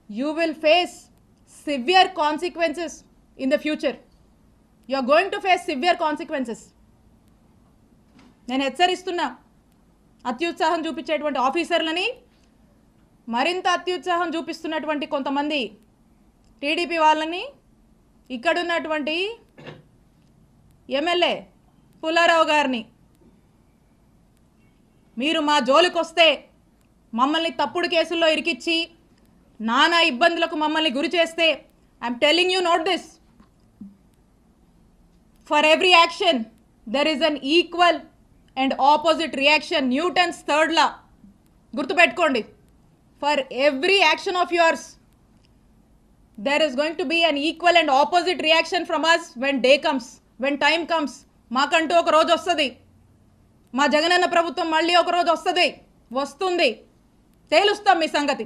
you will face severe consequences in the future. You are going to face severe consequences. నేను హెచ్చరిస్తున్నా అత్యుత్సాహం చూపించేటువంటి ఆఫీసర్లని, మరింత అత్యుత్సాహం చూపిస్తున్నటువంటి కొంతమంది టీడీపీ వాళ్ళని, ఇక్కడున్నటువంటి ఎమ్మెల్యే పుల్లారావు గారిని, మీరు మా జోలికొస్తే మమ్మల్ని తప్పుడు కేసుల్లో ఇరికిచ్చి నానా ఇబ్బందులకు మమ్మల్ని గురి చేస్తే, I'm telling you note this, for every action there is an equal and opposite reaction. Newton's third law గుర్తుపెట్టుకోండి. For every action of yours there is going to be an equal and opposite reaction from us when day comes, when time comes. మాకంటూ ఒక రోజు వస్తుంది, మా జగనన్న ప్రభుత్వం మళ్ళీ ఒక రోజు వస్తుంది, తేలుస్తాం మీ సంగతి.